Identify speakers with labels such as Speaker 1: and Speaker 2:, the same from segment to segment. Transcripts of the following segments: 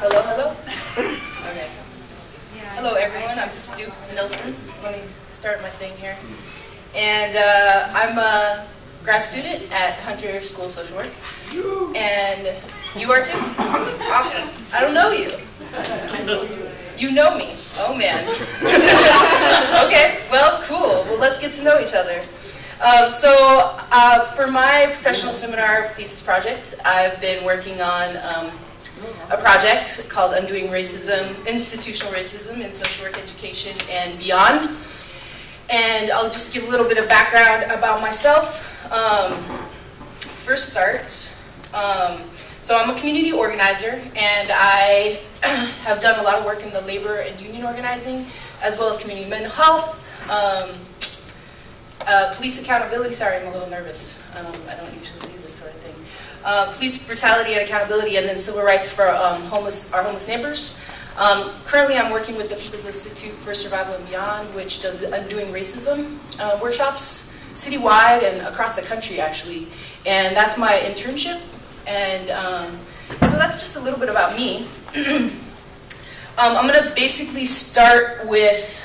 Speaker 1: Hello, hello. Okay. Hello, everyone. I'm Stoop, Nilsson. Let me start my thing here. And I'm a grad student at Hunter School of Social Work. And you are too? Awesome. I don't know you. You know me. Oh, man. Okay, well, cool. Well, let's get to know each other. For my professional seminar thesis project, I've been working on a project called Undoing Racism, Institutional Racism in Social Work Education and Beyond. And I'll just give a little bit of background about myself. First start. So I'm a community organizer, and I have done a lot of work in the labor and union organizing, as well as community mental health, police accountability. Sorry, I'm a little nervous. I don't usually do this sort of thing. Police brutality and accountability, and then civil rights for our homeless neighbors. Currently, I'm working with the People's Institute for Survival and Beyond, which does the Undoing Racism workshops citywide and across the country, actually. And that's my internship. And so that's just a little bit about me. I'm going to basically start with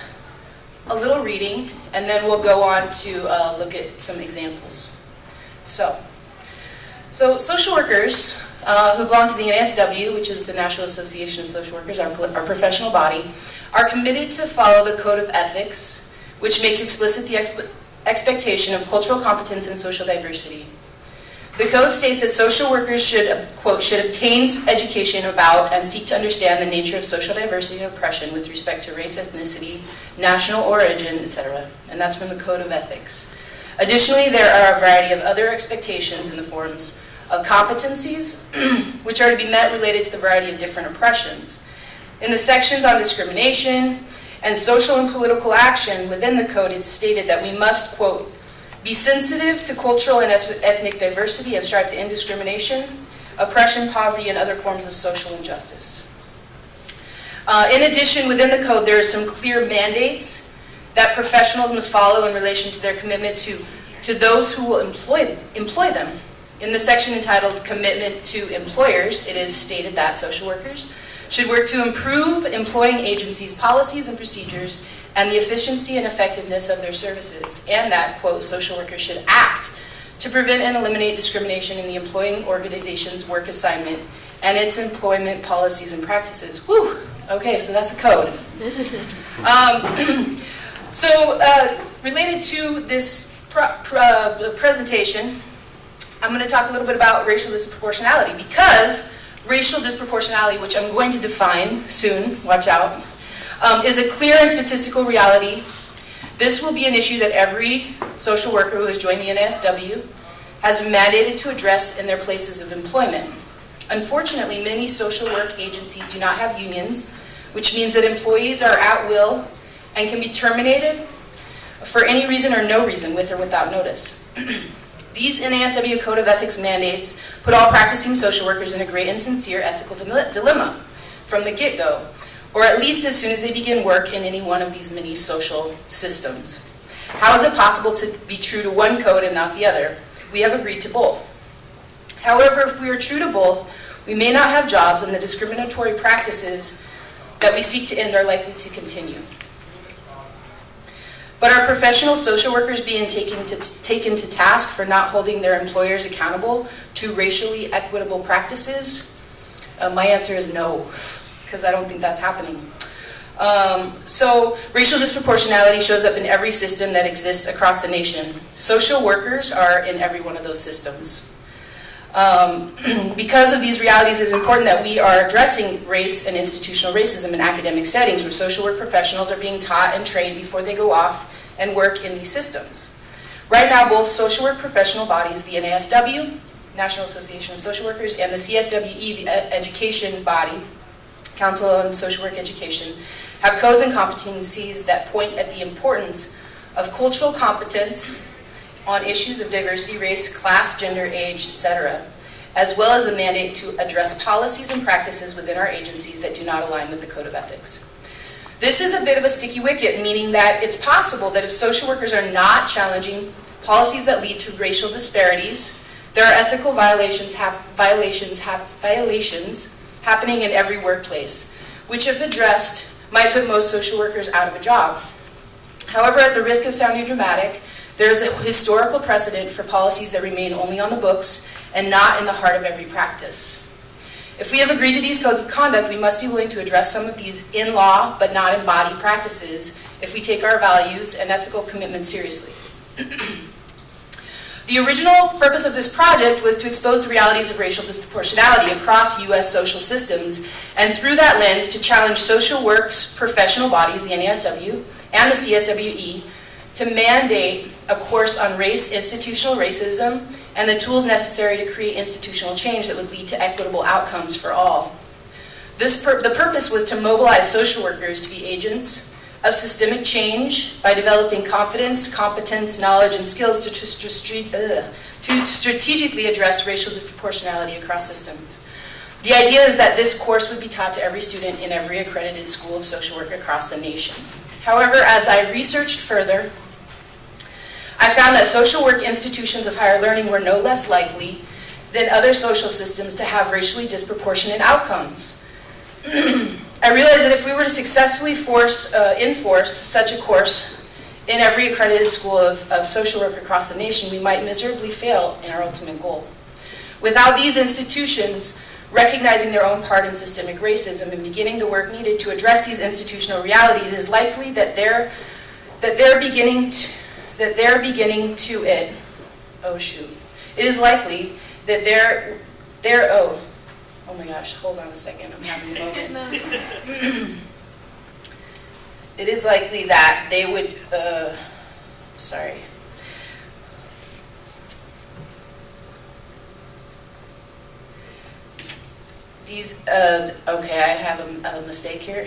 Speaker 1: a little reading, and then we'll go on to look at some examples. So social workers who belong to the NASW, which is the National Association of Social Workers, our professional body, are committed to follow the Code of Ethics, which makes explicit the expectation of cultural competence and social diversity. The code states that social workers should, quote, should obtain education about and seek to understand the nature of social diversity and oppression with respect to race, ethnicity, national origin, etc. And that's from the Code of Ethics. Additionally, there are a variety of other expectations in the forms of competencies, which are to be met related to the variety of different oppressions. In the sections on discrimination and social and political action within the code, it's stated that we must, quote, be sensitive to cultural and ethnic diversity and strive to end discrimination, oppression, poverty, and other forms of social injustice. In addition, within the code, there are some clear mandates that professionals must follow in relation to their commitment to those who will employ them. In the section entitled Commitment to Employers, it is stated that social workers should work to improve employing agencies' policies and procedures and the efficiency and effectiveness of their services, and that, quote, social workers should act to prevent and eliminate discrimination in the employing organization's work assignment and its employment policies and practices. Whew! Okay, so that's a code. Related to this presentation, I'm going to talk a little bit about racial disproportionality, because racial disproportionality, which I'm going to define soon, watch out, is a clear and statistical reality. This will be an issue that every social worker who has joined the NASW has been mandated to address in their places of employment. Unfortunately, many social work agencies do not have unions, which means that employees are at will and can be terminated for any reason or no reason, with or without notice. These NASW Code of Ethics mandates put all practicing social workers in a great and sincere ethical dilemma from the get-go, or at least as soon as they begin work in any one of these many social systems. How is it possible to be true to one code and not the other? We have agreed to both. However, if we are true to both, we may not have jobs, and the discriminatory practices that we seek to end are likely to continue. But are professional social workers being taken to task for not holding their employers accountable to racially equitable practices? My answer is no, because I don't think that's happening. So racial disproportionality shows up in every system that exists across the nation. Social workers are in every one of those systems. Because of these realities, it's important that we are addressing race and institutional racism in academic settings where social work professionals are being taught and trained before they go off and work in these systems. Right now, both social work professional bodies, the NASW, National Association of Social Workers, and the CSWE, the education body, Council on Social Work Education, have codes and competencies that point at the importance of cultural competence on issues of diversity, race, class, gender, age, etc., as well as the mandate to address policies and practices within our agencies that do not align with the Code of Ethics. This is a bit of a sticky wicket, meaning that it's possible that if social workers are not challenging policies that lead to racial disparities, there are ethical violations happening in every workplace, which if addressed, might put most social workers out of a job. However, at the risk of sounding dramatic, there is a historical precedent for policies that remain only on the books and not in the heart of every practice. If we have agreed to these codes of conduct, we must be willing to address some of these in law but not embodied practices if we take our values and ethical commitments seriously. The original purpose of this project was to expose the realities of racial disproportionality across U.S. social systems, and through that lens to challenge social work's professional bodies, the NASW and the CSWE, to mandate a course on race, institutional racism, and the tools necessary to create institutional change that would lead to equitable outcomes for all. The purpose was to mobilize social workers to be agents of systemic change by developing confidence, competence, knowledge, and skills to strategically address racial disproportionality across systems. The idea is that this course would be taught to every student in every accredited school of social work across the nation. However, as I researched further, I found that social work institutions of higher learning were no less likely than other social systems to have racially disproportionate outcomes. I realized that if we were to successfully enforce such a course in every accredited school of social work across the nation, we might miserably fail in our ultimate goal. Without these institutions recognizing their own part in systemic racism and beginning the work needed to address these institutional realities, it is likely that they're beginning to it. Oh shoot! It is likely that Oh my gosh, hold on a second, I'm having a moment. It is likely that they would, sorry. These, okay, I have a mistake here.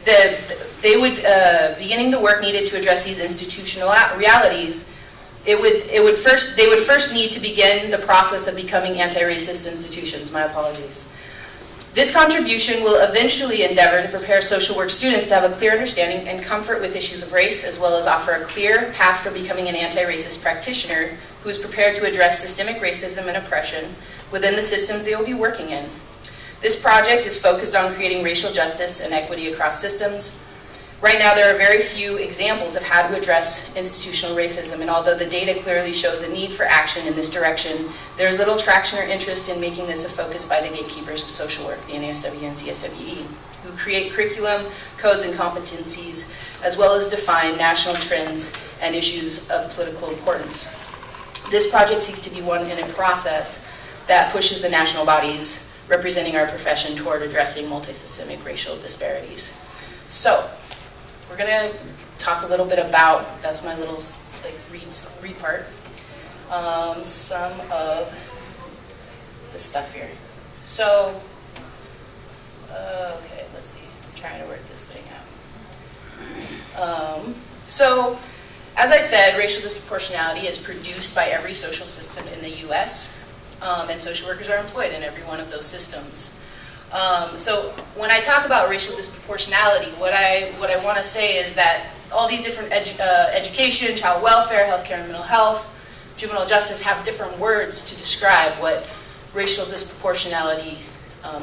Speaker 1: They would, beginning the work needed to address these institutional realities, they would first need to begin the process of becoming anti-racist institutions. My apologies. This contribution will eventually endeavor to prepare social work students to have a clear understanding and comfort with issues of race, as well as offer a clear path for becoming an anti-racist practitioner who is prepared to address systemic racism and oppression within the systems they will be working in. This project is focused on creating racial justice and equity across systems. Right now, there are very few examples of how to address institutional racism, and although the data clearly shows a need for action in this direction, there's little traction or interest in making this a focus by the gatekeepers of social work, the NASW and CSWE, who create curriculum, codes, and competencies, as well as define national trends and issues of political importance. This project seeks to be one in a process that pushes the national bodies representing our profession toward addressing multi-systemic racial disparities. So, we're going to talk a little bit about, that's my little read part, some of the stuff here. So, okay, let's see, I'm trying to work this thing out. So, as I said, racial disproportionality is produced by every social system in the US, and social workers are employed in every one of those systems. So when I talk about racial disproportionality, what I want to say is that all these different education, child welfare, healthcare and mental health, juvenile justice have different words to describe what racial disproportionality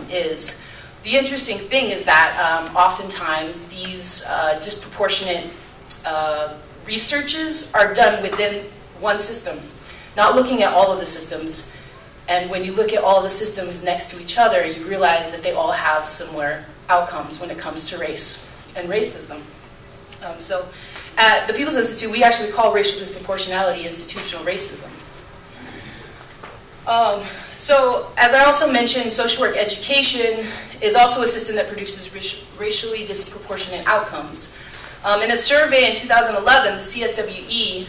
Speaker 1: is. The interesting thing is that oftentimes these disproportionate researches are done within one system, not looking at all of the systems. And when you look at all the systems next to each other, you realize that they all have similar outcomes when it comes to race and racism. So at the People's Institute, we actually call racial disproportionality institutional racism. So as I also mentioned, social work education is also a system that produces racially disproportionate outcomes. In a survey in 2011, the CSWE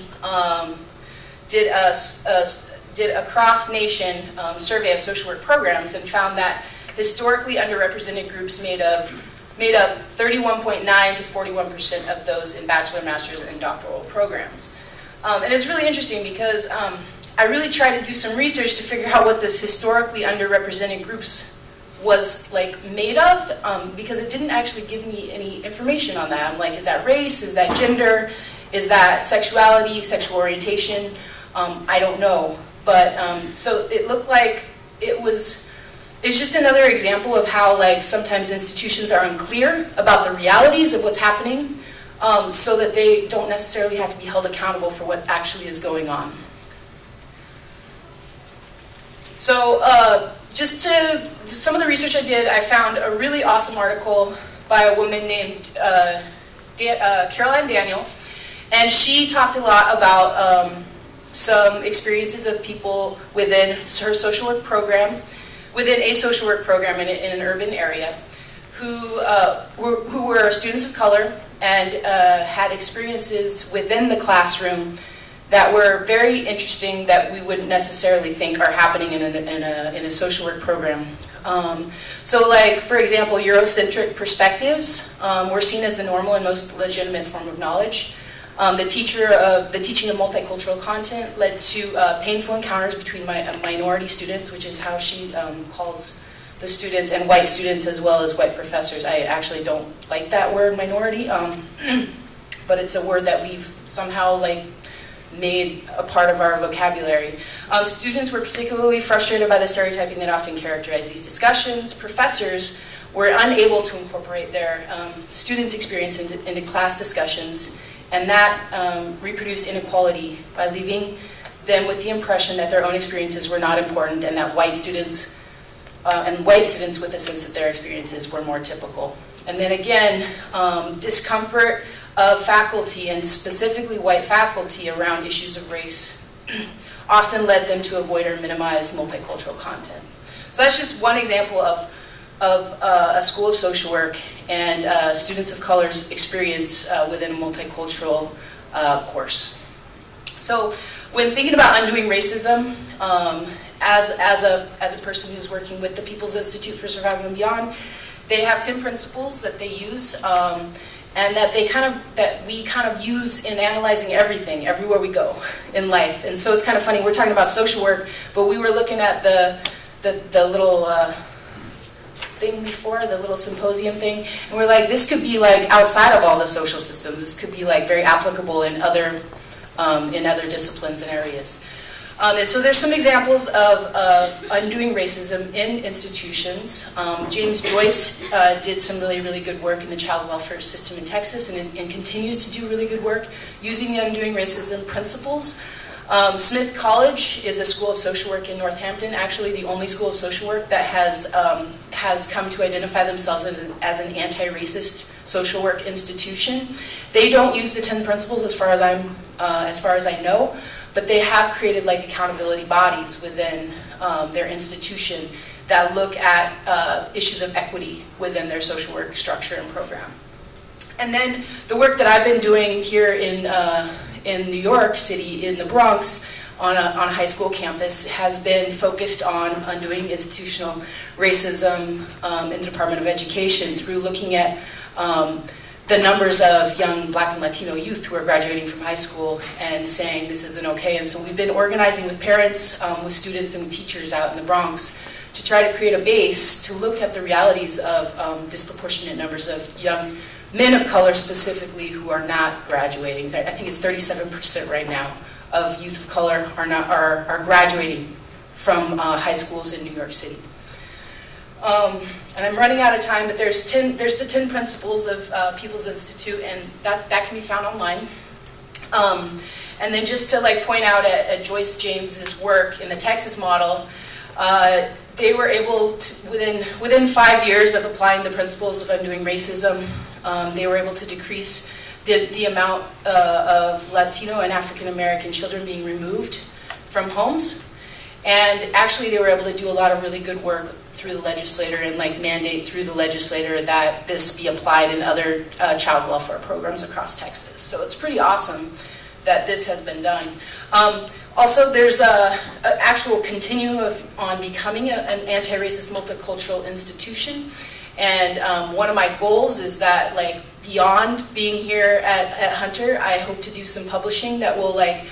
Speaker 1: did a cross-nation survey of social work programs and found that historically underrepresented groups made up 31.9% to 41% of those in bachelor, master's, and doctoral programs. And it's really interesting because I really tried to do some research to figure out what this historically underrepresented groups was made of, because it didn't actually give me any information on that. I'm like, is that race? Is that gender? Is that sexuality, sexual orientation? I don't know. But so it looked like it was is just another example of how like sometimes institutions are unclear about the realities of what's happening, so that they don't necessarily have to be held accountable for what actually is going on. So just to some of the research I did, I found a really awesome article by a woman named Caroline Daniel, and she talked a lot about some experiences of people within her social work program, within a social work program in an urban area, who were students of color and had experiences within the classroom that were very interesting that we wouldn't necessarily think are happening in a social work program. So like, for example, Eurocentric perspectives were seen as the normal and most legitimate form of knowledge. The teaching of multicultural content led to painful encounters between minority students, which is how she calls the students, and white students as well as white professors. I actually don't like that word, minority, but it's a word that we've somehow like made a part of our vocabulary. Students were particularly frustrated by the stereotyping that often characterized these discussions. Professors were unable to incorporate their students' experience into class discussions, and that reproduced inequality by leaving them with the impression that their own experiences were not important, and that white students with the sense that their experiences were more typical. And then again, discomfort of faculty, and specifically white faculty, around issues of race often led them to avoid or minimize multicultural content. So that's just one example of a school of social work and students of color's experience within a multicultural course. So when thinking about undoing racism, as a person who's working with the People's Institute for Survival and Beyond, they have 10 principles that they use, and that we kind of use in analyzing everything, everywhere we go in life. And so it's kind of funny, we're talking about social work, but we were looking at the little thing before, the little symposium thing, and we're like, this could be like outside of all the social systems. This could be like very applicable in other disciplines and areas. And so there's some examples of undoing racism in institutions. James Joyce did some really good work in the child welfare system in Texas, and continues to do really good work using the undoing racism principles. Smith College is a school of social work in Northampton, actually the only school of social work that has come to identify themselves as an anti-racist social work institution. They don't use the 10 principles as far as I know, but they have created like accountability bodies within their institution that look at issues of equity within their social work structure and program. And then the work that I've been doing here in New York City, in the Bronx, on a high school campus, has been focused on undoing institutional racism in the Department of Education through looking at the numbers of young Black and Latino youth who are graduating from high school and saying this isn't okay. And so we've been organizing with parents, with students and with teachers out in the Bronx to try to create a base to look at the realities of disproportionate numbers of young men of color specifically who are not graduating. I think it's 37% right now of youth of color are graduating from high schools in New York City. And I'm running out of time, but there's the 10 principles of People's Institute, and that can be found online. And then just to like point out at Joyce James's work in the Texas model, they were able to, within 5 years of applying the principles of undoing racism, they were able to decrease the amount of Latino and African American children being removed from homes. And actually they were able to do a lot of really good work through the legislator and like mandate through the legislator that this be applied in other child welfare programs across Texas. So it's pretty awesome that this has been done. Also, there's an actual continuum on becoming an anti-racist multicultural institution. And one of my goals is that, like, beyond being here at Hunter, I hope to do some publishing that will like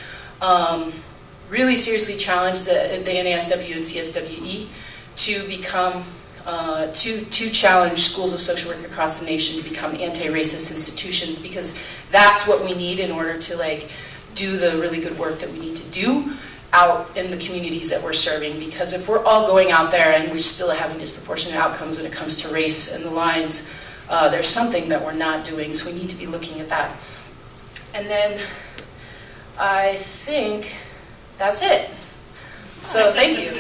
Speaker 1: really seriously challenge the NASW and CSWE to become to challenge schools of social work across the nation to become anti-racist institutions, because that's what we need in order to like do the really good work that we need to do out in the communities that we're serving, because if we're all going out there and we're still having disproportionate outcomes when it comes to race and the lines, there's something that we're not doing, so we need to be looking at that. And then I think that's it. So thank you.